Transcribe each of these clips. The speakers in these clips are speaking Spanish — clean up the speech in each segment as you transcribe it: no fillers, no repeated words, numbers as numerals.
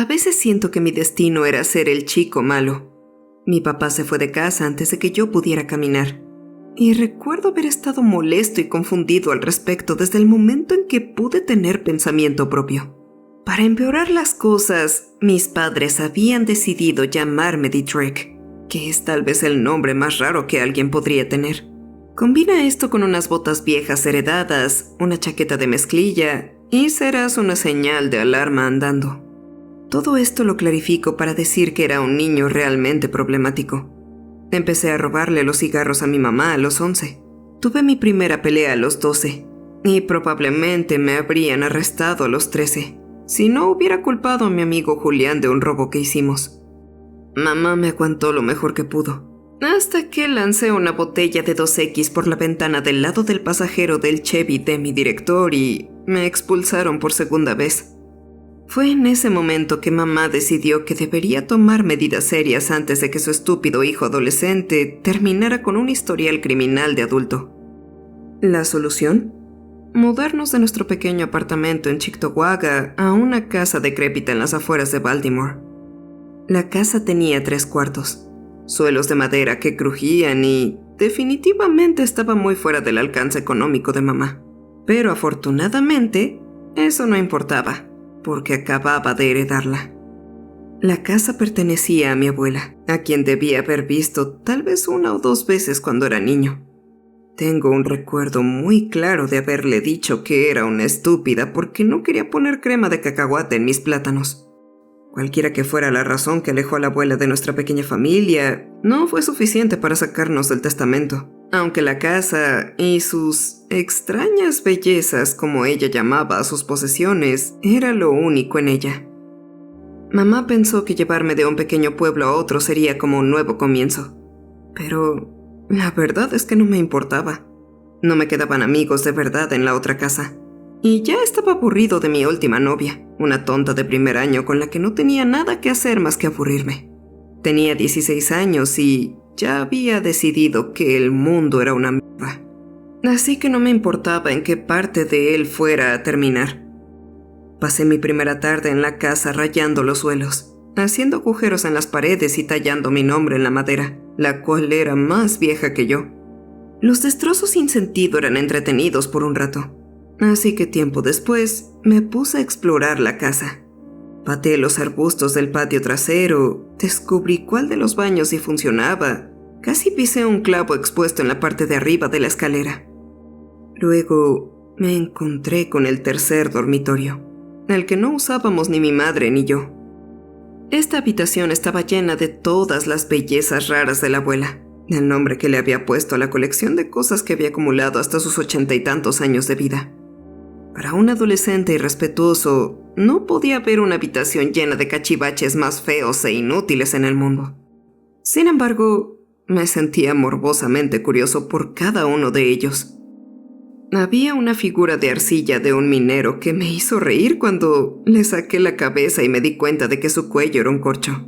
A veces siento que mi destino era ser el chico malo. Mi papá se fue de casa antes de que yo pudiera caminar. Y recuerdo haber estado molesto y confundido al respecto desde el momento en que pude tener pensamiento propio. Para empeorar las cosas, mis padres habían decidido llamarme Dietrich, que es tal vez el nombre más raro que alguien podría tener. Combina esto con unas botas viejas heredadas, una chaqueta de mezclilla y serás una señal de alarma andando. Todo esto lo clarifico para decir que era un niño realmente problemático. Empecé a robarle los cigarros a mi mamá a los 11. Tuve mi primera pelea a los 12 y probablemente me habrían arrestado a los 13 si no hubiera culpado a mi amigo Julián de un robo que hicimos. Mamá me aguantó lo mejor que pudo, hasta que lancé una botella de 2X por la ventana del lado del pasajero del Chevy de mi director y me expulsaron por segunda vez. Fue en ese momento que mamá decidió que debería tomar medidas serias antes de que su estúpido hijo adolescente terminara con un historial criminal de adulto. ¿La solución? Mudarnos de nuestro pequeño apartamento en Cheektowaga a una casa decrépita en las afueras de Baltimore. La casa tenía 3 cuartos, suelos de madera que crujían y definitivamente estaba muy fuera del alcance económico de mamá. Pero afortunadamente, eso no importaba, porque acababa de heredarla. La casa pertenecía a mi abuela, a quien debía haber visto tal vez 1 o 2 veces cuando era niño. Tengo un recuerdo muy claro de haberle dicho que era una estúpida porque no quería poner crema de cacahuate en mis plátanos. Cualquiera que fuera la razón que alejó a la abuela de nuestra pequeña familia, no fue suficiente para sacarnos del testamento, aunque la casa y sus extrañas bellezas, como ella llamaba a sus posesiones, era lo único en ella. Mamá pensó que llevarme de un pequeño pueblo a otro sería como un nuevo comienzo, pero la verdad es que no me importaba. No me quedaban amigos de verdad en la otra casa. Y ya estaba aburrido de mi última novia, una tonta de primer año con la que no tenía nada que hacer más que aburrirme. Tenía 16 años y ya había decidido que el mundo era una mierda. Así que no me importaba en qué parte de él fuera a terminar. Pasé mi primera tarde en la casa rayando los suelos, haciendo agujeros en las paredes y tallando mi nombre en la madera, la cual era más vieja que yo. Los destrozos sin sentido eran entretenidos por un rato, así que tiempo después me puse a explorar la casa. Pateé los arbustos del patio trasero, descubrí cuál de los baños sí funcionaba, casi pisé un clavo expuesto en la parte de arriba de la escalera. Luego me encontré con el tercer dormitorio, el que no usábamos ni mi madre ni yo. Esta habitación estaba llena de todas las bellezas raras de la abuela, el nombre que le había puesto a la colección de cosas que había acumulado hasta sus 80 y tantos años de vida. Para un adolescente irrespetuoso, no podía haber una habitación llena de cachivaches más feos e inútiles en el mundo. Sin embargo, me sentía morbosamente curioso por cada uno de ellos. Había una figura de arcilla de un minero que me hizo reír cuando le saqué la cabeza y me di cuenta de que su cuello era un corcho.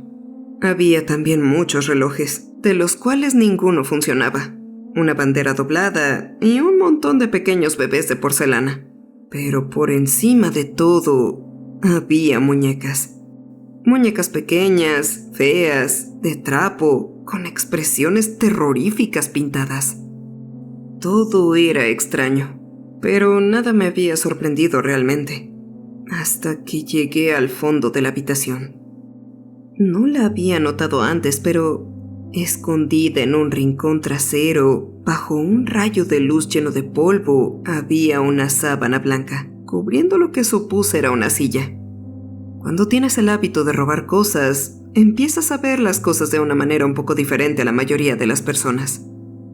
Había también muchos relojes, de los cuales ninguno funcionaba, una bandera doblada y un montón de pequeños bebés de porcelana. Pero por encima de todo, había muñecas. Muñecas pequeñas, feas, de trapo, con expresiones terroríficas pintadas. Todo era extraño, pero nada me había sorprendido realmente, hasta que llegué al fondo de la habitación. No la había notado antes, pero escondida en un rincón trasero, bajo un rayo de luz lleno de polvo, había una sábana blanca, cubriendo lo que supuse era una silla. Cuando tienes el hábito de robar cosas, empiezas a ver las cosas de una manera un poco diferente a la mayoría de las personas.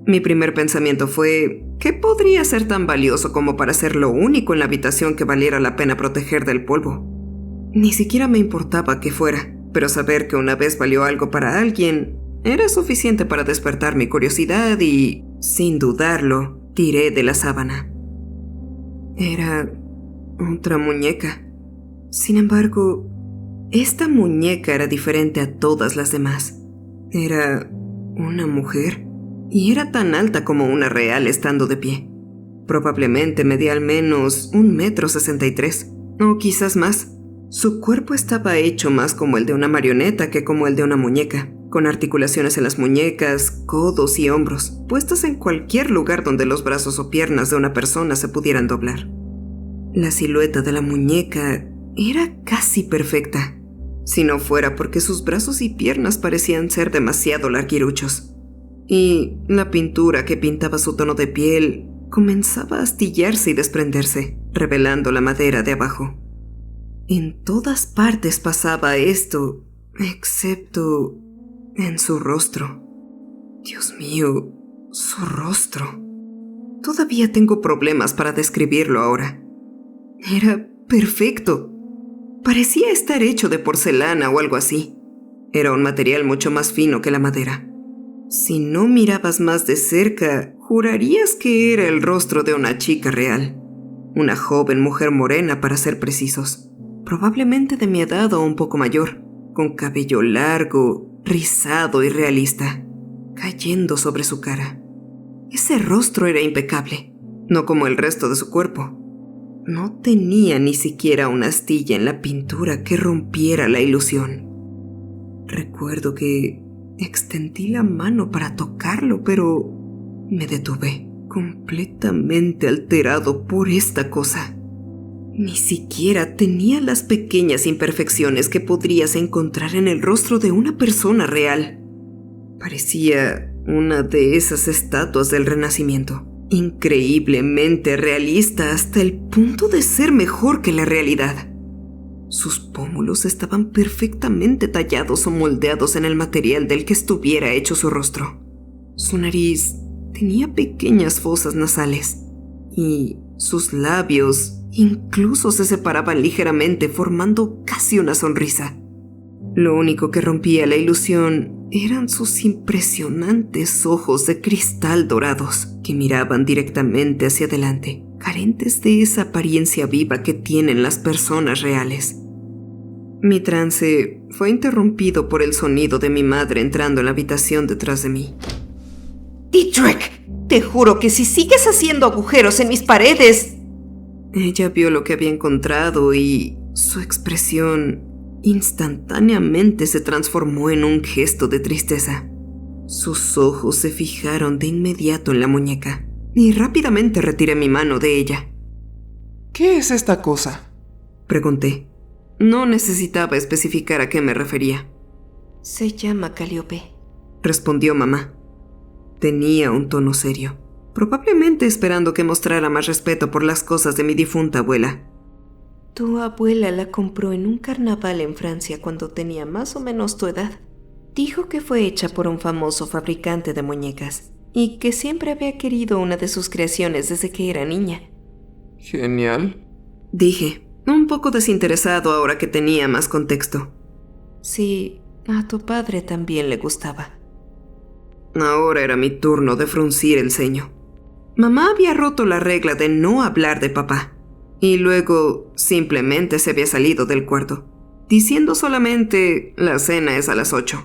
Mi primer pensamiento fue, ¿qué podría ser tan valioso como para ser lo único en la habitación que valiera la pena proteger del polvo? Ni siquiera me importaba qué fuera, pero saber que una vez valió algo para alguien era suficiente para despertar mi curiosidad y, sin dudarlo, tiré de la sábana. Era otra muñeca. Sin embargo, esta muñeca era diferente a todas las demás. Era una mujer. Y era tan alta como una real estando de pie. Probablemente medía al menos 1,63 m, o quizás más. Su cuerpo estaba hecho más como el de una marioneta que como el de una muñeca, con articulaciones en las muñecas, codos y hombros, puestas en cualquier lugar donde los brazos o piernas de una persona se pudieran doblar. La silueta de la muñeca era casi perfecta, si no fuera porque sus brazos y piernas parecían ser demasiado larguiruchos. Y la pintura que pintaba su tono de piel comenzaba a astillarse y desprenderse, revelando la madera de abajo. En todas partes pasaba esto, excepto en su rostro. Dios mío, su rostro. Todavía tengo problemas para describirlo ahora. Era perfecto. Parecía estar hecho de porcelana o algo así. Era un material mucho más fino que la madera. Si no mirabas más de cerca, jurarías que era el rostro de una chica real. Una joven mujer morena, para ser precisos. Probablemente de mi edad o un poco mayor, con cabello largo, rizado y realista, cayendo sobre su cara. Ese rostro era impecable, no como el resto de su cuerpo. No tenía ni siquiera una astilla en la pintura que rompiera la ilusión. Recuerdo que extendí la mano para tocarlo, pero me detuve, completamente alterado por esta cosa. Ni siquiera tenía las pequeñas imperfecciones que podrías encontrar en el rostro de una persona real. Parecía una de esas estatuas del Renacimiento, increíblemente realista hasta el punto de ser mejor que la realidad. Sus pómulos estaban perfectamente tallados o moldeados en el material del que estuviera hecho su rostro. Su nariz tenía pequeñas fosas nasales y sus labios incluso se separaban ligeramente, formando casi una sonrisa. Lo único que rompía la ilusión eran sus impresionantes ojos de cristal dorados que miraban directamente hacia adelante, carentes de esa apariencia viva que tienen las personas reales. Mi trance fue interrumpido por el sonido de mi madre entrando en la habitación detrás de mí. ¡Dietrich! Te juro que si sigues haciendo agujeros en mis paredes... Ella vio lo que había encontrado y su expresión instantáneamente se transformó en un gesto de tristeza. Sus ojos se fijaron de inmediato en la muñeca y rápidamente retiré mi mano de ella. ¿Qué es esta cosa?, pregunté. No necesitaba especificar a qué me refería. Se llama Calíope, respondió mamá. Tenía un tono serio, probablemente esperando que mostrara más respeto por las cosas de mi difunta abuela. Tu abuela la compró en un carnaval en Francia cuando tenía más o menos tu edad. Dijo que fue hecha por un famoso fabricante de muñecas y que siempre había querido una de sus creaciones desde que era niña. Genial, dije, un poco desinteresado ahora que tenía más contexto. Sí, a tu padre también le gustaba. Ahora era mi turno de fruncir el ceño. Mamá había roto la regla de no hablar de papá, y luego simplemente se había salido del cuarto, diciendo solamente: la cena es a las 8.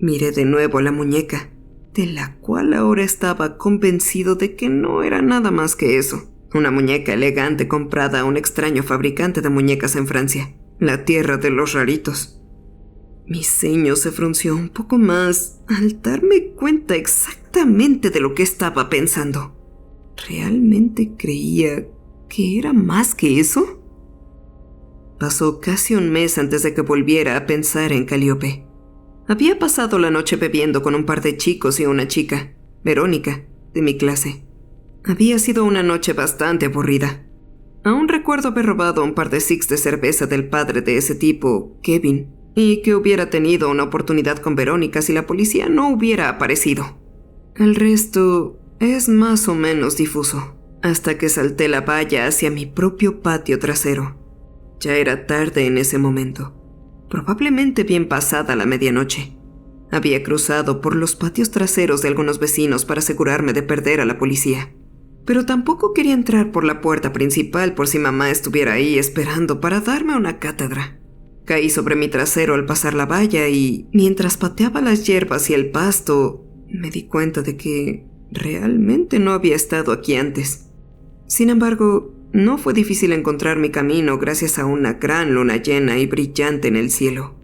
Miré de nuevo la muñeca, de la cual ahora estaba convencido de que no era nada más que eso. Una muñeca elegante comprada a un extraño fabricante de muñecas en Francia, la tierra de los raritos. Mi ceño se frunció un poco más al darme cuenta exactamente de lo que estaba pensando. ¿Realmente creía que era más que eso? Pasó casi un mes antes de que volviera a pensar en Calíope. Había pasado la noche bebiendo con un par de chicos y una chica, Verónica, de mi clase. Había sido una noche bastante aburrida. Aún recuerdo haber robado un par de six de cerveza del padre de ese tipo, Kevin, y que hubiera tenido una oportunidad con Verónica si la policía no hubiera aparecido. El resto es más o menos difuso, hasta que salté la valla hacia mi propio patio trasero. Ya era tarde en ese momento, probablemente bien pasada la medianoche. Había cruzado por los patios traseros de algunos vecinos para asegurarme de perder a la policía, pero tampoco quería entrar por la puerta principal por si mamá estuviera ahí esperando para darme una cátedra. Caí sobre mi trasero al pasar la valla y, mientras pateaba las hierbas y el pasto, me di cuenta de que realmente no había estado aquí antes. Sin embargo, no fue difícil encontrar mi camino gracias a una gran luna llena y brillante en el cielo.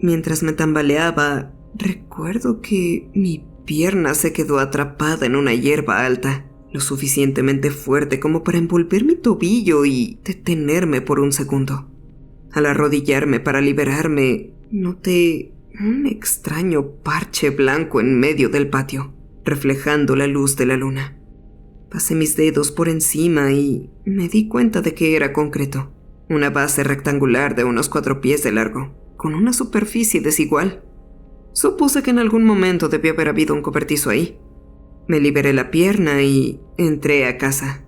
Mientras me tambaleaba, recuerdo que mi pierna se quedó atrapada en una hierba alta, lo suficientemente fuerte como para envolver mi tobillo y detenerme por un segundo. Al arrodillarme para liberarme, noté un extraño parche blanco en medio del patio, reflejando la luz de la luna. Pasé mis dedos por encima y me di cuenta de que era concreto, una base rectangular de unos 4 pies de largo, con una superficie desigual. Supuse que en algún momento debió haber habido un cobertizo ahí. Me liberé la pierna y entré a casa.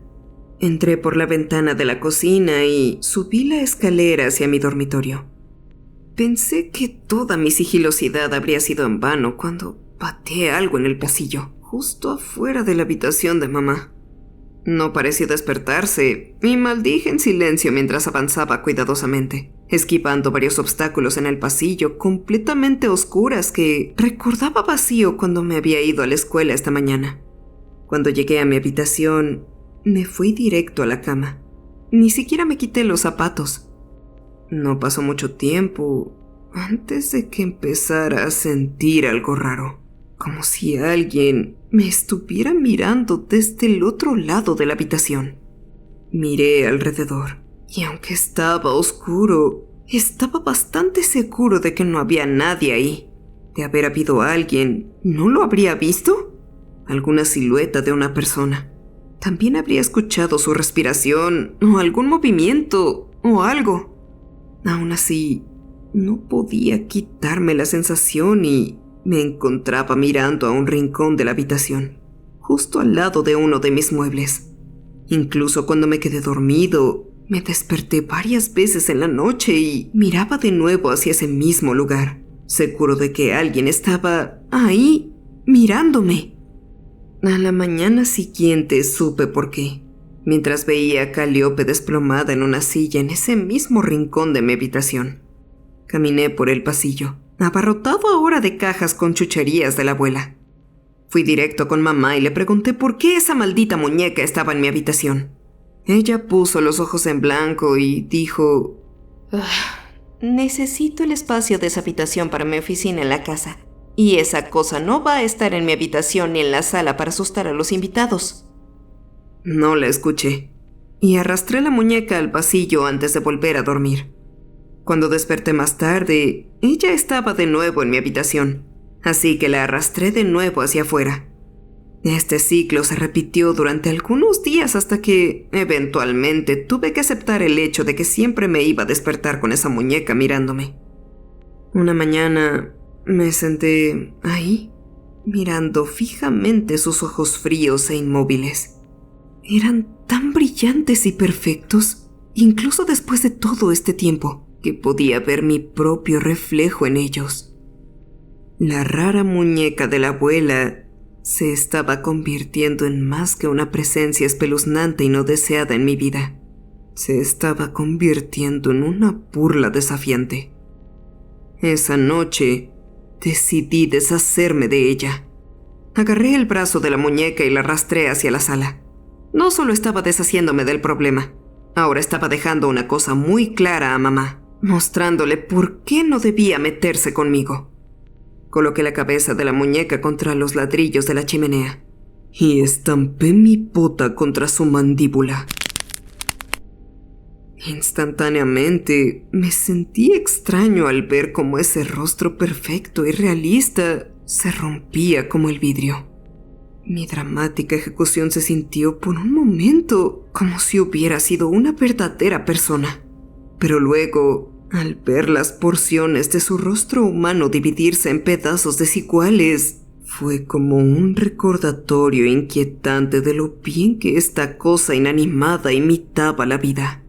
Entré por la ventana de la cocina y subí la escalera hacia mi dormitorio. Pensé que toda mi sigilosidad habría sido en vano cuando pateé algo en el pasillo, justo afuera de la habitación de mamá. No pareció despertarse y maldije en silencio mientras avanzaba cuidadosamente, esquivando varios obstáculos en el pasillo completamente oscuras que recordaba vacío cuando me había ido a la escuela esta mañana. Cuando llegué a mi habitación, me fui directo a la cama. Ni siquiera me quité los zapatos. No pasó mucho tiempo antes de que empezara a sentir algo raro, como si alguien me estuviera mirando desde el otro lado de la habitación. Miré alrededor y aunque estaba oscuro, estaba bastante seguro de que no había nadie ahí. De haber habido alguien, ¿no lo habría visto? Alguna silueta de una persona. También habría escuchado su respiración o algún movimiento o algo. Aún así, no podía quitarme la sensación y me encontraba mirando a un rincón de la habitación, justo al lado de uno de mis muebles. Incluso cuando me quedé dormido, me desperté varias veces en la noche y miraba de nuevo hacia ese mismo lugar, seguro de que alguien estaba ahí mirándome. A la mañana siguiente supe por qué, mientras veía a Calliope desplomada en una silla en ese mismo rincón de mi habitación. Caminé por el pasillo, abarrotado ahora de cajas con chucherías de la abuela. Fui directo con mamá y le pregunté por qué esa maldita muñeca estaba en mi habitación. Ella puso los ojos en blanco y dijo: necesito el espacio de esa habitación para mi oficina en la casa. Y esa cosa no va a estar en mi habitación ni en la sala para asustar a los invitados. No la escuché y arrastré la muñeca al pasillo antes de volver a dormir. Cuando desperté más tarde, ella estaba de nuevo en mi habitación, así que la arrastré de nuevo hacia afuera. Este ciclo se repitió durante algunos días hasta que, eventualmente, tuve que aceptar el hecho de que siempre me iba a despertar con esa muñeca mirándome. Una mañana me senté ahí, mirando fijamente sus ojos fríos e inmóviles. Eran tan brillantes y perfectos, incluso después de todo este tiempo, que podía ver mi propio reflejo en ellos. La rara muñeca de la abuela se estaba convirtiendo en más que una presencia espeluznante y no deseada en mi vida. Se estaba convirtiendo en una burla desafiante. Esa noche decidí deshacerme de ella. Agarré el brazo de la muñeca y la arrastré hacia la sala. No solo estaba deshaciéndome del problema, ahora estaba dejando una cosa muy clara a mamá, mostrándole por qué no debía meterse conmigo. Coloqué la cabeza de la muñeca contra los ladrillos de la chimenea y estampé mi bota contra su mandíbula. Instantáneamente me sentí extraño al ver cómo ese rostro perfecto y realista se rompía como el vidrio. Mi dramática ejecución se sintió por un momento como si hubiera sido una verdadera persona. Pero luego, al ver las porciones de su rostro humano dividirse en pedazos desiguales, fue como un recordatorio inquietante de lo bien que esta cosa inanimada imitaba la vida.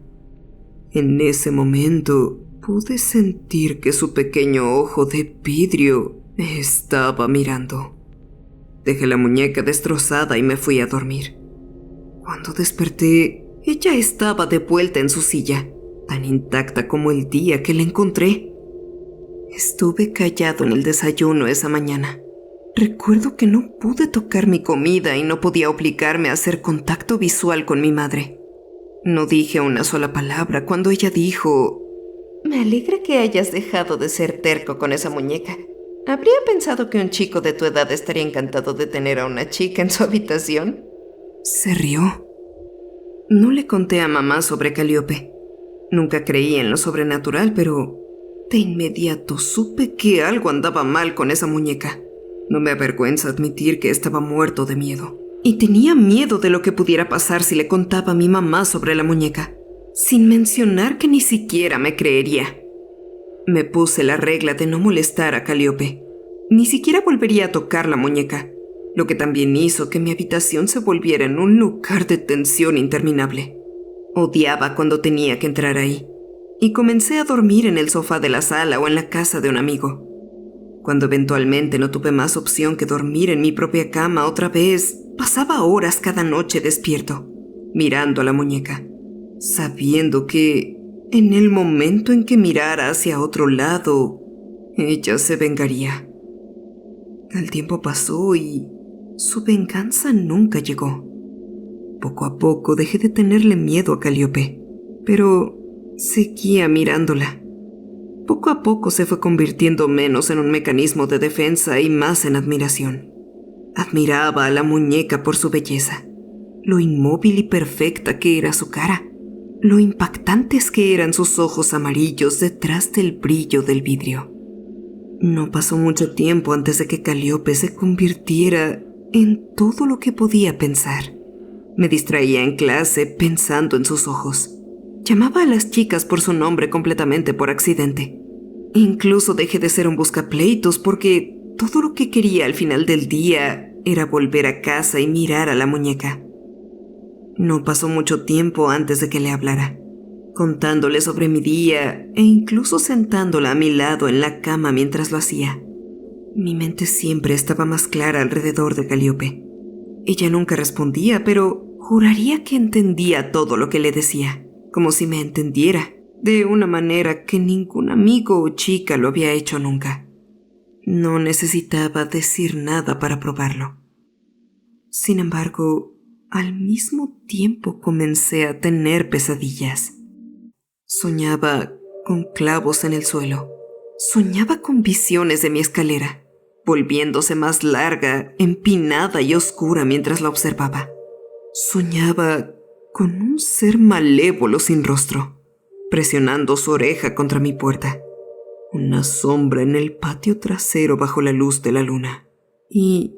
En ese momento, pude sentir que su pequeño ojo de vidrio me estaba mirando. Dejé la muñeca destrozada y me fui a dormir. Cuando desperté, ella estaba de vuelta en su silla, tan intacta como el día que la encontré. Estuve callado en el desayuno esa mañana. Recuerdo que no pude tocar mi comida y no podía obligarme a hacer contacto visual con mi madre. No dije una sola palabra cuando ella dijo: Me alegra que hayas dejado de ser terco con esa muñeca. Habría pensado que un chico de tu edad estaría encantado de tener a una chica en su habitación. Se rió. No le conté a mamá sobre Calíope. Nunca creí en lo sobrenatural, pero de inmediato supe que algo andaba mal con esa muñeca. No me avergüenza admitir que estaba muerto de miedo. Y tenía miedo de lo que pudiera pasar si le contaba a mi mamá sobre la muñeca, sin mencionar que ni siquiera me creería. Me puse la regla de no molestar a Calíope. Ni siquiera volvería a tocar la muñeca, lo que también hizo que mi habitación se volviera en un lugar de tensión interminable. Odiaba cuando tenía que entrar ahí, y comencé a dormir en el sofá de la sala o en la casa de un amigo. Cuando eventualmente no tuve más opción que dormir en mi propia cama otra vez, pasaba horas cada noche despierto, mirando a la muñeca, sabiendo que en el momento en que mirara hacia otro lado, ella se vengaría. El tiempo pasó y su venganza nunca llegó. Poco a poco dejé de tenerle miedo a Calíope, pero seguía mirándola. Poco a poco se fue convirtiendo menos en un mecanismo de defensa y más en admiración. Admiraba a la muñeca por su belleza, lo inmóvil y perfecta que era su cara, lo impactantes que eran sus ojos amarillos detrás del brillo del vidrio. No pasó mucho tiempo antes de que Calíope se convirtiera en todo lo que podía pensar. Me distraía en clase pensando en sus ojos. Llamaba a las chicas por su nombre completamente por accidente. Incluso dejé de ser un buscapleitos porque todo lo que quería al final del día era volver a casa y mirar a la muñeca. No pasó mucho tiempo antes de que le hablara, contándole sobre mi día e incluso sentándola a mi lado en la cama mientras lo hacía. Mi mente siempre estaba más clara alrededor de Calíope. Ella nunca respondía, pero juraría que entendía todo lo que le decía, como si me entendiera, de una manera que ningún amigo o chica lo había hecho nunca. No necesitaba decir nada para probarlo. Sin embargo, al mismo tiempo comencé a tener pesadillas. Soñaba con clavos en el suelo. Soñaba con visiones de mi escalera, volviéndose más larga, empinada y oscura mientras la observaba. Soñaba con un ser malévolo sin rostro, presionando su oreja contra mi puerta, una sombra en el patio trasero bajo la luz de la luna, y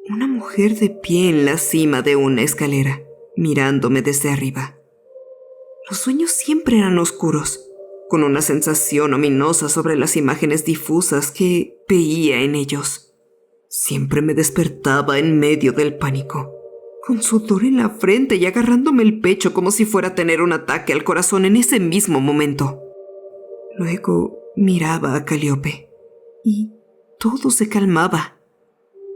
una mujer de pie en la cima de una escalera, mirándome desde arriba. Los sueños siempre eran oscuros, con una sensación ominosa sobre las imágenes difusas que veía en ellos. Siempre me despertaba en medio del pánico, con sudor en la frente y agarrándome el pecho como si fuera a tener un ataque al corazón en ese mismo momento. Luego miraba a Calíope y todo se calmaba.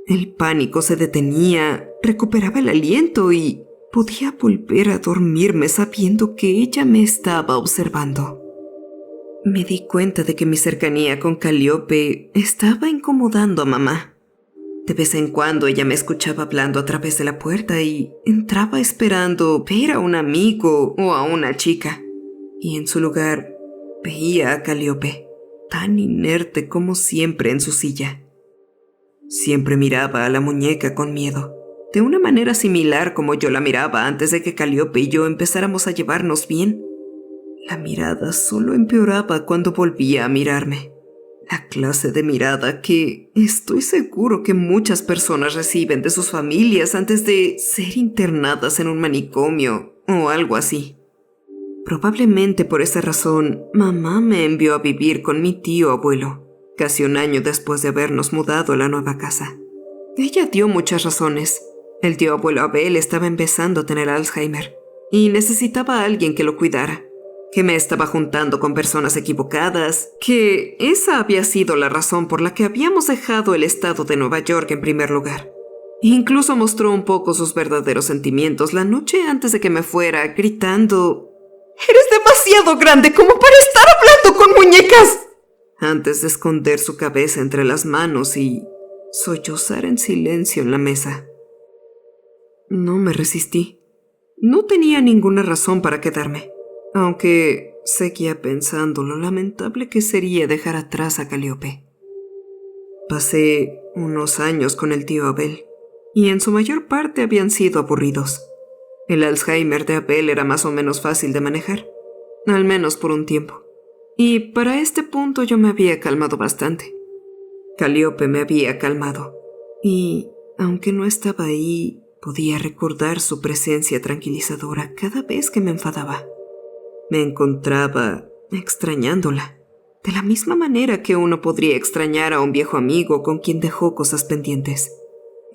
El pánico se detenía, recuperaba el aliento y podía volver a dormirme sabiendo que ella me estaba observando. Me di cuenta de que mi cercanía con Calíope estaba incomodando a mamá. De vez en cuando ella me escuchaba hablando a través de la puerta y entraba esperando ver a un amigo o a una chica. Y en su lugar veía a Calíope, tan inerte como siempre en su silla. Siempre miraba a la muñeca con miedo, de una manera similar como yo la miraba antes de que Calíope y yo empezáramos a llevarnos bien. La mirada solo empeoraba cuando volvía a mirarme. La clase de mirada que estoy seguro que muchas personas reciben de sus familias antes de ser internadas en un manicomio o algo así. Probablemente por esa razón, mamá me envió a vivir con mi tío abuelo, casi un año después de habernos mudado a la nueva casa. Ella dio muchas razones. El tío abuelo Abel estaba empezando a tener Alzheimer y necesitaba a alguien que lo cuidara, que me estaba juntando con personas equivocadas, que esa había sido la razón por la que habíamos dejado el estado de Nueva York en primer lugar. Incluso mostró un poco sus verdaderos sentimientos la noche antes de que me fuera, gritando: «¡Eres demasiado grande como para estar hablando con muñecas!», antes de esconder su cabeza entre las manos y sollozar en silencio en la mesa. No me resistí. No tenía ninguna razón para quedarme, aunque seguía pensando lo lamentable que sería dejar atrás a Calíope. Pasé unos años con el tío Abel, y en su mayor parte habían sido aburridos. El Alzheimer de Abel era más o menos fácil de manejar, al menos por un tiempo. Y para este punto yo me había calmado bastante. Calíope me había calmado, y aunque no estaba ahí, podía recordar su presencia tranquilizadora cada vez que me enfadaba. Me encontraba extrañándola, de la misma manera que uno podría extrañar a un viejo amigo con quien dejó cosas pendientes.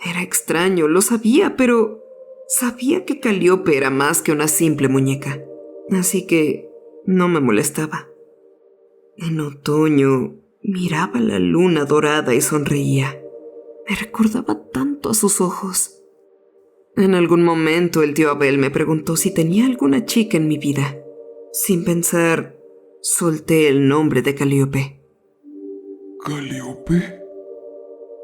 Era extraño, lo sabía, pero sabía que Calíope era más que una simple muñeca, así que no me molestaba. En otoño miraba la luna dorada y sonreía. Me recordaba tanto a sus ojos. En algún momento el tío Abel me preguntó si tenía alguna chica en mi vida. Sin pensar, solté el nombre de Calíope. ¿Calíope?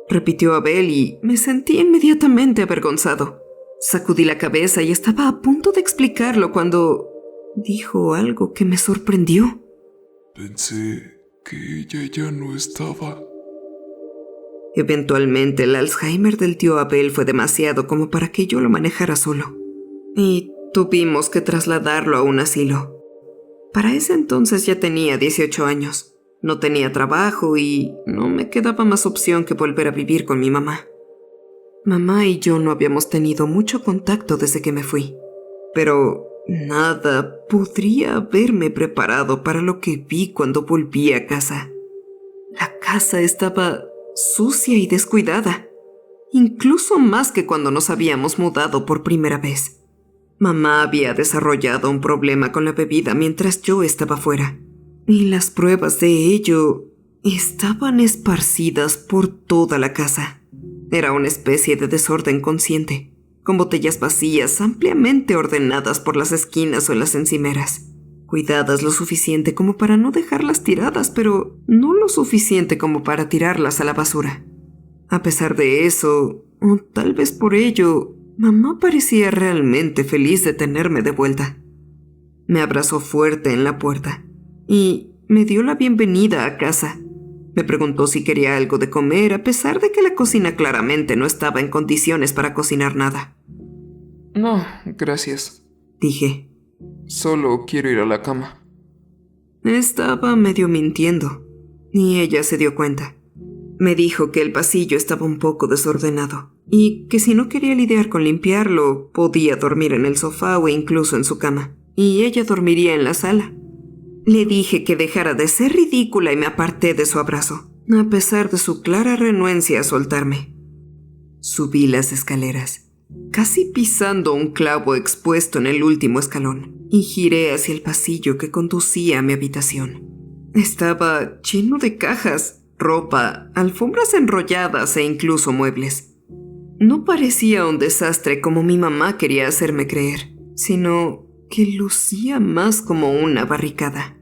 Repitió Abel y me sentí inmediatamente avergonzado. Sacudí la cabeza y estaba a punto de explicarlo cuando dijo algo que me sorprendió. Pensé que ella ya no estaba. Eventualmente el Alzheimer del tío Abel fue demasiado como para que yo lo manejara solo, y tuvimos que trasladarlo a un asilo. Para ese entonces ya tenía 18 años, no tenía trabajo y no me quedaba más opción que volver a vivir con mi mamá. Mamá y yo no habíamos tenido mucho contacto desde que me fui, pero nada podría haberme preparado para lo que vi cuando volví a casa. La casa estaba sucia y descuidada, incluso más que cuando nos habíamos mudado por primera vez. Mamá había desarrollado un problema con la bebida mientras yo estaba fuera, y las pruebas de ello estaban esparcidas por toda la casa. Era una especie de desorden consciente, con botellas vacías ampliamente ordenadas por las esquinas o en las encimeras, cuidadas lo suficiente como para no dejarlas tiradas, pero no lo suficiente como para tirarlas a la basura. A pesar de eso, o tal vez por ello, mamá parecía realmente feliz de tenerme de vuelta. Me abrazó fuerte en la puerta y me dio la bienvenida a casa. Me preguntó si quería algo de comer, a pesar de que la cocina claramente no estaba en condiciones para cocinar nada. No, gracias. Dije. Solo quiero ir a la cama. Estaba medio mintiendo, y ella se dio cuenta. Me dijo que el pasillo estaba un poco desordenado, y que si no quería lidiar con limpiarlo, podía dormir en el sofá o incluso en su cama, y ella dormiría en la sala. Le dije que dejara de ser ridícula y me aparté de su abrazo, a pesar de su clara renuencia a soltarme. Subí las escaleras, casi pisando un clavo expuesto en el último escalón, y giré hacia el pasillo que conducía a mi habitación. Estaba lleno de cajas, ropa, alfombras enrolladas e incluso muebles. No parecía un desastre como mi mamá quería hacerme creer, sino que lucía más como una barricada.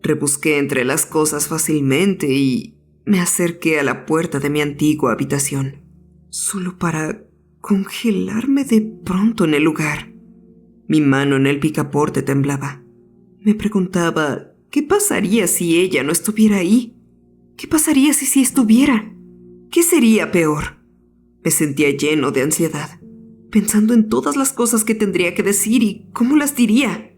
Rebusqué entre las cosas fácilmente y me acerqué a la puerta de mi antigua habitación, solo para congelarme de pronto en el lugar. Mi mano en el picaporte temblaba. Me preguntaba, ¿qué pasaría si ella no estuviera ahí? ¿Qué pasaría si sí estuviera? ¿Qué sería peor? Me sentía lleno de ansiedad, pensando en todas las cosas que tendría que decir y cómo las diría.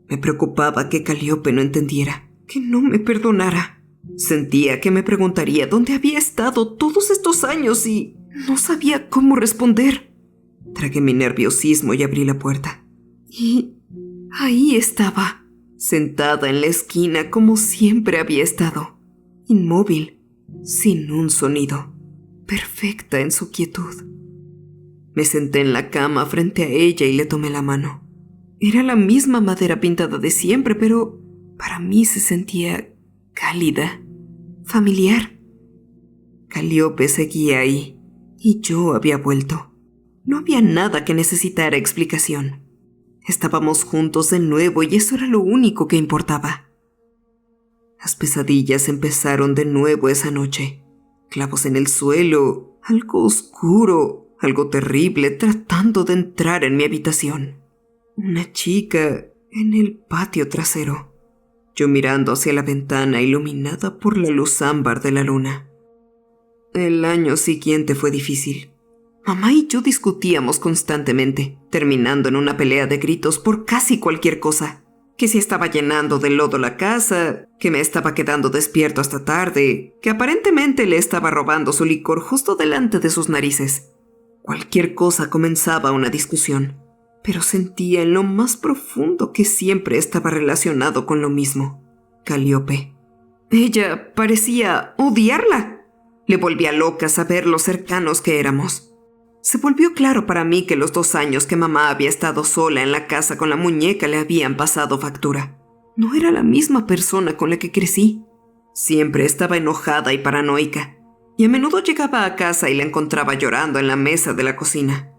Me preocupaba que Calíope no entendiera, que no me perdonara. Sentía que me preguntaría dónde había estado todos estos años y no sabía cómo responder. Tragué mi nerviosismo y abrí la puerta. Y ahí estaba, sentada en la esquina como siempre había estado, inmóvil, sin un sonido, perfecta en su quietud. Me senté en la cama frente a ella y le tomé la mano. Era la misma madera pintada de siempre, pero para mí se sentía cálida, familiar. Calíope seguía ahí, y yo había vuelto. No había nada que necesitara explicación. Estábamos juntos de nuevo y eso era lo único que importaba. Las pesadillas empezaron de nuevo esa noche. Clavos en el suelo, algo oscuro, algo terrible tratando de entrar en mi habitación. Una chica en el patio trasero. Yo mirando hacia la ventana iluminada por la luz ámbar de la luna. El año siguiente fue difícil. Mamá y yo discutíamos constantemente, terminando en una pelea de gritos por casi cualquier cosa. Que si estaba llenando de lodo la casa, que me estaba quedando despierto hasta tarde, que aparentemente le estaba robando su licor justo delante de sus narices. Cualquier cosa comenzaba una discusión, pero sentía en lo más profundo que siempre estaba relacionado con lo mismo: Calíope. Ella parecía odiarla. Le volvía loca saber lo cercanos que éramos. Se volvió claro para mí que los 2 años que mamá había estado sola en la casa con la muñeca le habían pasado factura. No era la misma persona con la que crecí. Siempre estaba enojada y paranoica, y a menudo llegaba a casa y la encontraba llorando en la mesa de la cocina.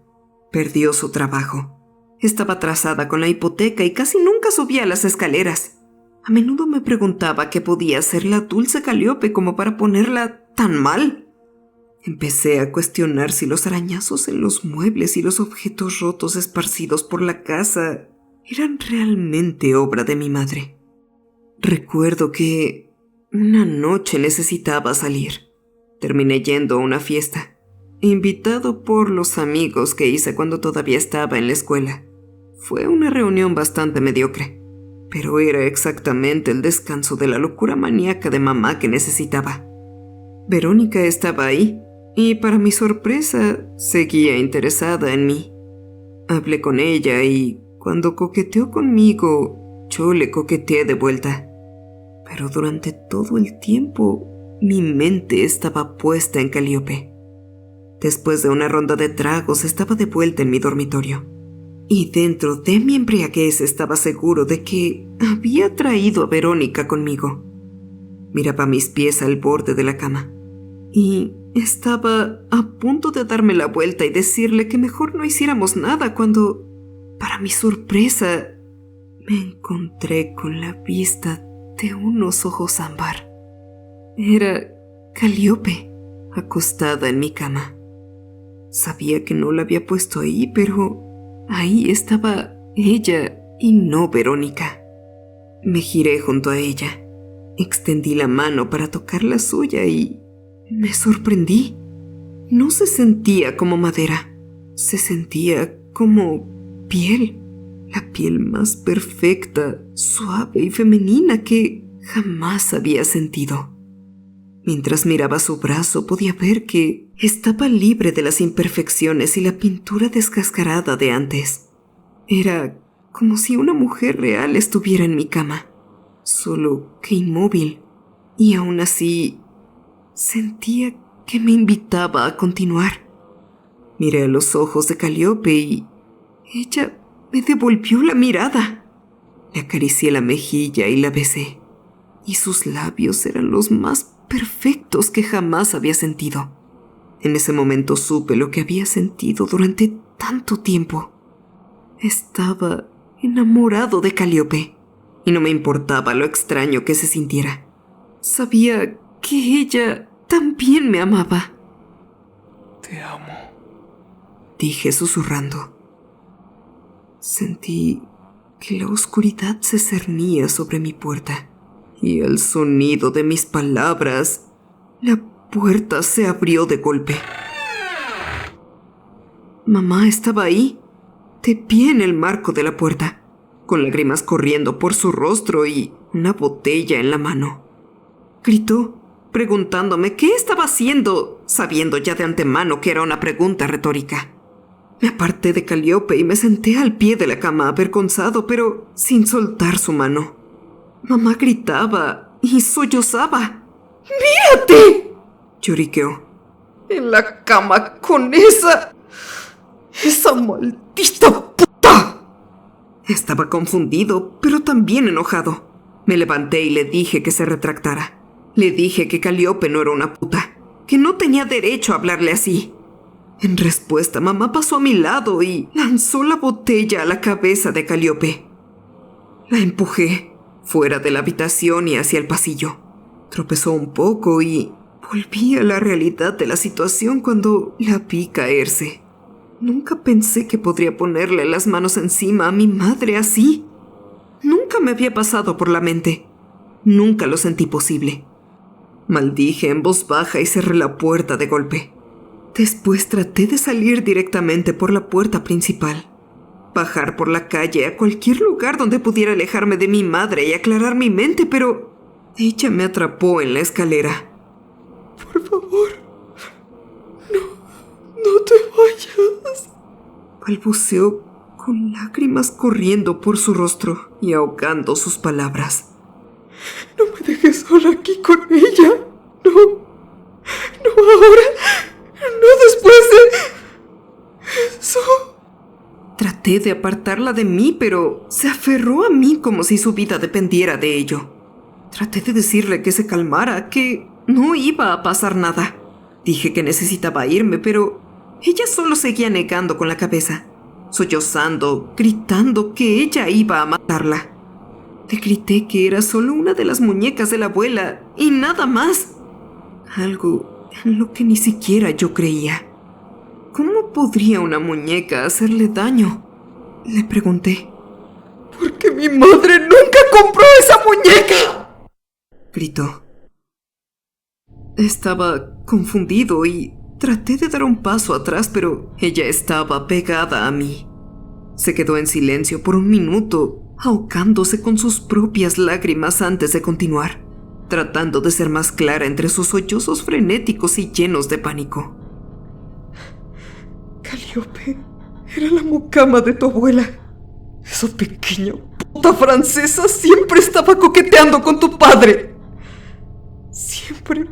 Perdió su trabajo. Estaba atrasada con la hipoteca y casi nunca subía las escaleras. A menudo me preguntaba qué podía hacer la dulce Calíope como para ponerla tan mal. Empecé a cuestionar si los arañazos en los muebles y los objetos rotos esparcidos por la casa eran realmente obra de mi madre. Recuerdo que una noche necesitaba salir. Terminé yendo a una fiesta, invitado por los amigos que hice cuando todavía estaba en la escuela. Fue una reunión bastante mediocre, pero era exactamente el descanso de la locura maníaca de mamá que necesitaba. Verónica estaba ahí, y para mi sorpresa, seguía interesada en mí. Hablé con ella y cuando coqueteó conmigo, yo le coqueteé de vuelta. Pero durante todo el tiempo, mi mente estaba puesta en Calíope. Después de una ronda de tragos, estaba de vuelta en mi dormitorio. Y dentro de mi embriaguez estaba seguro de que había traído a Verónica conmigo. Miraba mis pies al borde de la cama. Y estaba a punto de darme la vuelta y decirle que mejor no hiciéramos nada cuando, para mi sorpresa, me encontré con la vista de unos ojos ámbar. Era Calíope, acostada en mi cama. Sabía que no la había puesto ahí, pero ahí estaba ella y no Verónica. Me giré junto a ella, extendí la mano para tocar la suya y me sorprendí. No se sentía como madera, se sentía como piel. La piel más perfecta, suave y femenina que jamás había sentido. Mientras miraba su brazo podía ver que estaba libre de las imperfecciones y la pintura descascarada de antes. Era como si una mujer real estuviera en mi cama, solo que inmóvil, y aún así sentía que me invitaba a continuar. Miré a los ojos de Calíope y ella me devolvió la mirada. Le acaricié la mejilla y la besé, y sus labios eran los más perfectos que jamás había sentido. En ese momento supe lo que había sentido durante tanto tiempo. Estaba enamorado de Calíope, y no me importaba lo extraño que se sintiera. Sabía que ella también me amaba. Te amo, dije susurrando. Sentí que la oscuridad se cernía sobre mi puerta, y al sonido de mis palabras, la puerta se abrió de golpe. Mamá estaba ahí, de pie en el marco de la puerta, con lágrimas corriendo por su rostro y una botella en la mano. Gritó, preguntándome qué estaba haciendo, sabiendo ya de antemano que era una pregunta retórica. Me aparté de Calíope y me senté al pie de la cama avergonzado, pero sin soltar su mano. Mamá gritaba y sollozaba. ¡Mírate!, lloriqueó. En la cama con esa maldita puta. Estaba confundido, pero también enojado. Me levanté y le dije que se retractara. Le dije que Calíope no era una puta, que no tenía derecho a hablarle así. En respuesta, mamá pasó a mi lado y lanzó la botella a la cabeza de Calíope. La empujé fuera de la habitación y hacia el pasillo. Tropezó un poco y volví a la realidad de la situación cuando la vi caerse. Nunca pensé que podría ponerle las manos encima a mi madre así. Nunca me había pasado por la mente. Nunca lo sentí posible. Maldije en voz baja y cerré la puerta de golpe. Después traté de salir directamente por la puerta principal. Bajar por la calle a cualquier lugar donde pudiera alejarme de mi madre y aclarar mi mente, pero ella me atrapó en la escalera. Por favor, no te vayas. Balbuceó con lágrimas corriendo por su rostro y ahogando sus palabras. No me dejes sola aquí con ella. No ahora. No después de eso. Traté de apartarla de mí, pero se aferró a mí como si su vida dependiera de ello. Traté de decirle que se calmara, que no iba a pasar nada. Dije que necesitaba irme, pero ella solo seguía negando con la cabeza, sollozando, gritando que ella iba a matarla. Le grité que era solo una de las muñecas de la abuela y nada más. Algo en lo que ni siquiera yo creía. ¿Cómo podría una muñeca hacerle daño? Le pregunté. Porque mi madre nunca compró esa muñeca, gritó. Estaba confundido y traté de dar un paso atrás, pero ella estaba pegada a mí. Se quedó en silencio por un minuto, ahogándose con sus propias lágrimas antes de continuar, tratando de ser más clara entre sus sollozos frenéticos y llenos de pánico. Calliope era la mucama de tu abuela. Esa pequeña puta francesa siempre estaba coqueteando con tu padre. Siempre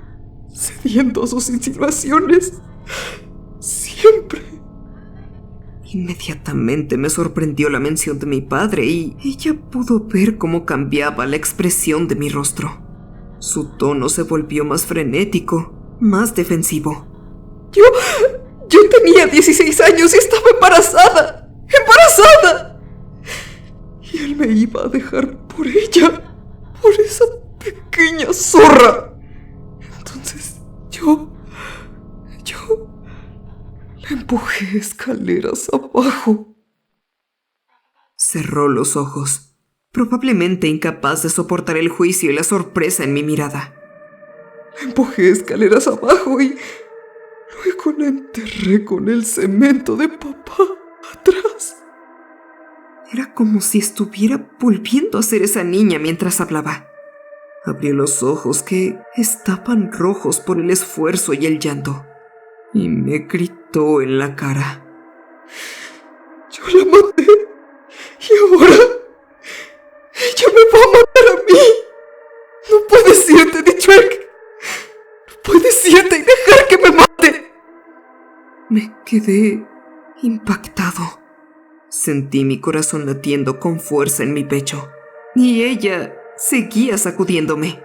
cediendo a sus insinuaciones. Siempre. Inmediatamente me sorprendió la mención de mi padre y ella pudo ver cómo cambiaba la expresión de mi rostro. Su tono se volvió más frenético, más defensivo. Yo tenía 16 años y estaba embarazada. ¡Embarazada! Y él me iba a dejar por ella. Por esa pequeña zorra. Entonces yo la empujé escaleras abajo. Cerró los ojos, probablemente incapaz de soportar el juicio y la sorpresa en mi mirada. La empujé escaleras abajo y luego la enterré con el cemento de papá atrás. Era como si estuviera volviendo a ser esa niña mientras hablaba. Abrió los ojos que estaban rojos por el esfuerzo y el llanto, y me gritó en la cara. Yo la maté, y ahora ella me va a matar a mí. No puedes irte, Dietrich. No puedes irte y dejar que me mate. Me quedé impactado. Sentí mi corazón latiendo con fuerza en mi pecho, y ella seguía sacudiéndome,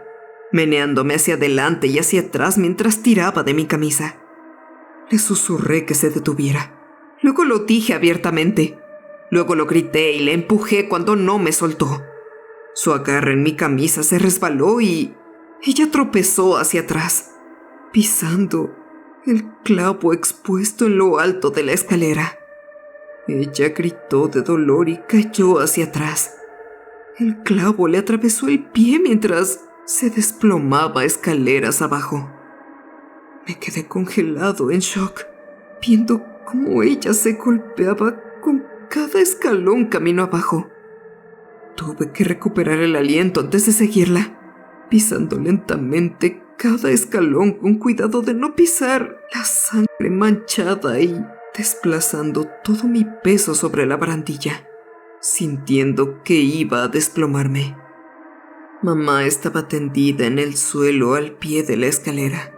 meneándome hacia adelante y hacia atrás mientras tiraba de mi camisa. Le susurré que se detuviera. Luego lo dije abiertamente. Luego lo grité y le empujé cuando no me soltó. Su agarre en mi camisa se resbaló y ella tropezó hacia atrás, pisando el clavo expuesto en lo alto de la escalera. Ella gritó de dolor y cayó hacia atrás. El clavo le atravesó el pie mientras se desplomaba escaleras abajo. Me quedé congelado en shock, viendo cómo ella se golpeaba con cada escalón camino abajo. Tuve que recuperar el aliento antes de seguirla, pisando lentamente cada escalón con cuidado de no pisar la sangre manchada y desplazando todo mi peso sobre la barandilla, sintiendo que iba a desplomarme. Mamá estaba tendida en el suelo al pie de la escalera.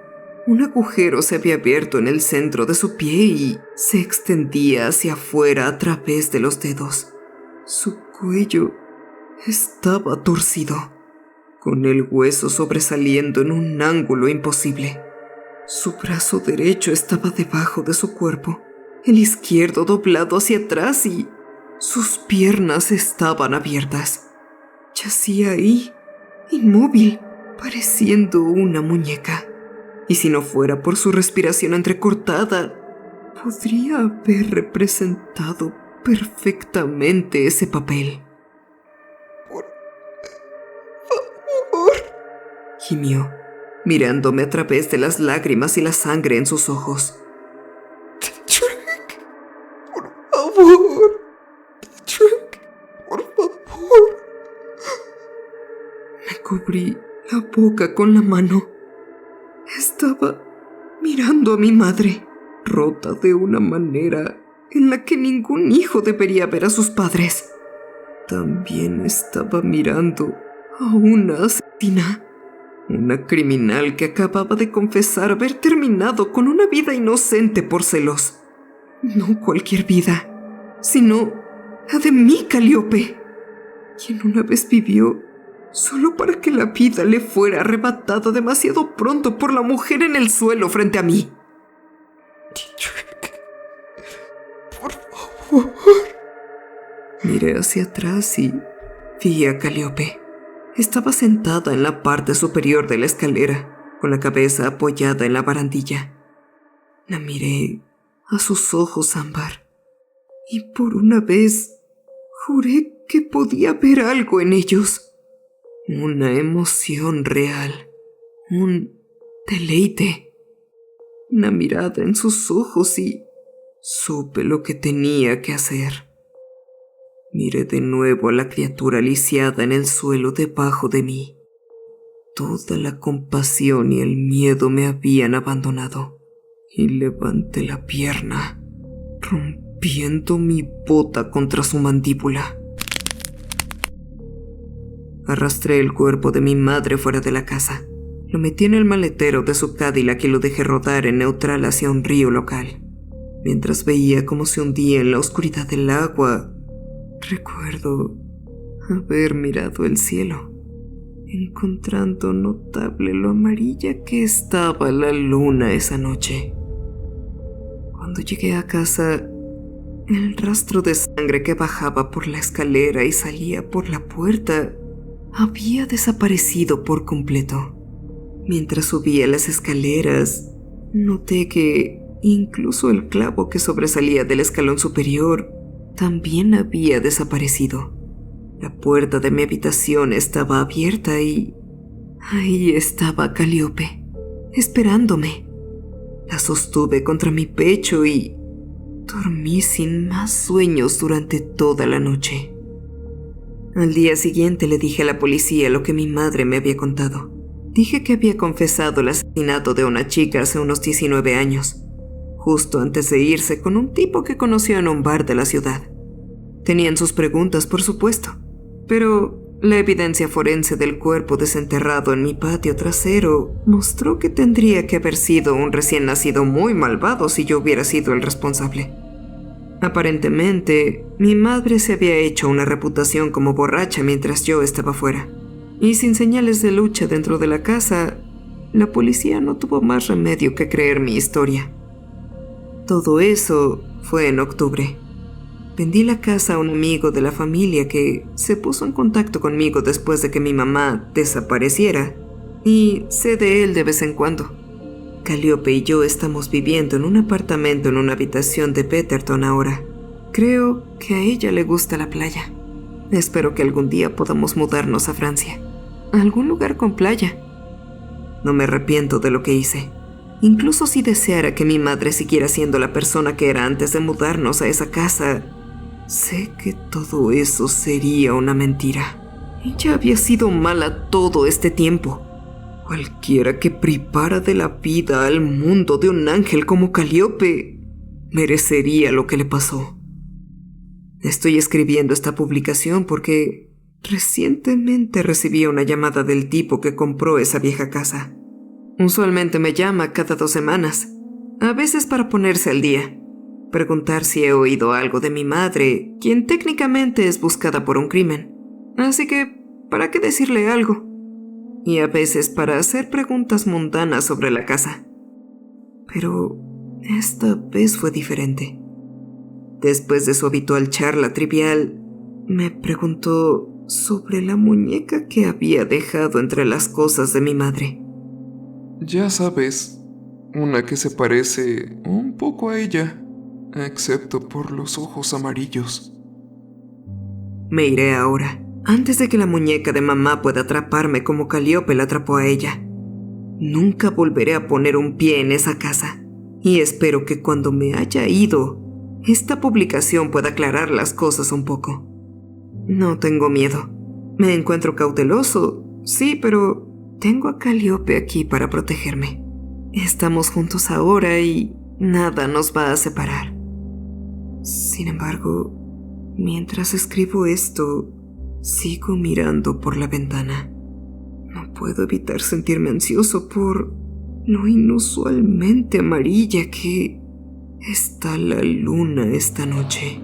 Un agujero se había abierto en el centro de su pie y se extendía hacia afuera a través de los dedos. Su cuello estaba torcido, con el hueso sobresaliendo en un ángulo imposible. Su brazo derecho estaba debajo de su cuerpo, el izquierdo doblado hacia atrás y sus piernas estaban abiertas. Yacía ahí, inmóvil, pareciendo una muñeca. Y si no fuera por su respiración entrecortada, podría haber representado perfectamente ese papel. Por favor, gimió, mirándome a través de las lágrimas y la sangre en sus ojos. Patrick, por favor. Patrick, por favor. Me cubrí la boca con la mano. Estaba mirando a mi madre, rota de una manera en la que ningún hijo debería ver a sus padres. También estaba mirando a una asesina, una criminal que acababa de confesar haber terminado con una vida inocente por celos. No cualquier vida, sino la de mi Calíope, quien una vez vivió solo para que la vida le fuera arrebatada demasiado pronto por la mujer en el suelo frente a mí. Por favor. Miré hacia atrás y vi a Calíope. Estaba sentada en la parte superior de la escalera, con la cabeza apoyada en la barandilla. La miré a sus ojos ámbar, y por una vez juré que podía ver algo en ellos. Una emoción real, un deleite, una mirada en sus ojos y supe lo que tenía que hacer. Miré de nuevo a la criatura lisiada en el suelo debajo de mí. Toda la compasión y el miedo me habían abandonado y levanté la pierna, rompiendo mi bota contra su mandíbula. Arrastré el cuerpo de mi madre fuera de la casa. Lo metí en el maletero de su Cadillac y lo dejé rodar en neutral hacia un río local. Mientras veía cómo se hundía en la oscuridad del agua, recuerdo haber mirado el cielo, encontrando notable lo amarilla que estaba la luna esa noche. Cuando llegué a casa, el rastro de sangre que bajaba por la escalera y salía por la puerta había desaparecido por completo. Mientras subía las escaleras, noté que incluso el clavo que sobresalía del escalón superior también había desaparecido. La puerta de mi habitación estaba abierta y ahí estaba Calíope, esperándome. La sostuve contra mi pecho y dormí sin más sueños durante toda la noche. Al día siguiente le dije a la policía lo que mi madre me había contado. Dije que había confesado el asesinato de una chica hace unos 19 años, justo antes de irse con un tipo que conoció en un bar de la ciudad. Tenían sus preguntas, por supuesto, pero la evidencia forense del cuerpo desenterrado en mi patio trasero mostró que tendría que haber sido un recién nacido muy malvado si yo hubiera sido el responsable. Aparentemente, mi madre se había hecho una reputación como borracha mientras yo estaba fuera, y sin señales de lucha dentro de la casa, la policía no tuvo más remedio que creer mi historia. Todo eso fue en octubre. Vendí la casa a un amigo de la familia que se puso en contacto conmigo después de que mi mamá desapareciera, y sé de él de vez en cuando. Calíope y yo estamos viviendo en un apartamento en una habitación de Petherton ahora. Creo que a ella le gusta la playa. Espero que algún día podamos mudarnos a Francia, a algún lugar con playa. No me arrepiento de lo que hice. Incluso si deseara que mi madre siguiera siendo la persona que era antes de mudarnos a esa casa, sé que todo eso sería una mentira. Ella había sido mala todo este tiempo. Cualquiera que privara de la vida al mundo de un ángel como Calíope merecería lo que le pasó. Estoy escribiendo esta publicación porque recientemente recibí una llamada del tipo que compró esa vieja casa. Usualmente me llama cada 2 semanas, a veces para ponerse al día, preguntar si he oído algo de mi madre, quien técnicamente es buscada por un crimen. Así que, ¿para qué decirle algo? Y a veces para hacer preguntas mundanas sobre la casa. Pero esta vez fue diferente. Después de su habitual charla trivial, me preguntó sobre la muñeca que había dejado entre las cosas de mi madre. Ya sabes, una que se parece un poco a ella. excepto por los ojos amarillos. Me iré ahora, antes de que la muñeca de mamá pueda atraparme como Calíope la atrapó a ella. Nunca volveré a poner un pie en esa casa, y espero que cuando me haya ido, esta publicación pueda aclarar las cosas un poco. No tengo miedo. Me encuentro cauteloso, sí, pero tengo a Calíope aquí para protegerme. Estamos juntos ahora y nada nos va a separar. Sin embargo, mientras escribo esto, sigo mirando por la ventana. No puedo evitar sentirme ansioso por lo inusualmente amarilla que está la luna esta noche.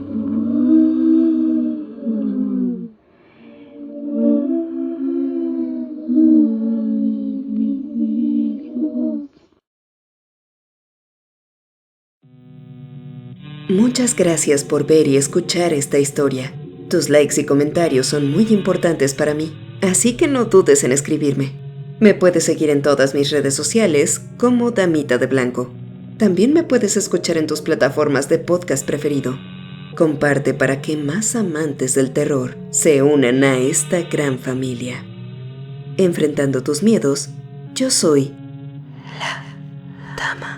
Muchas gracias por ver y escuchar esta historia. Tus likes y comentarios son muy importantes para mí, así que no dudes en escribirme. Me puedes seguir en todas mis redes sociales como Damita de Blanco. También me puedes escuchar en tus plataformas de podcast preferido. Comparte para que más amantes del terror se unan a esta gran familia. Enfrentando tus miedos, yo soy la Dama.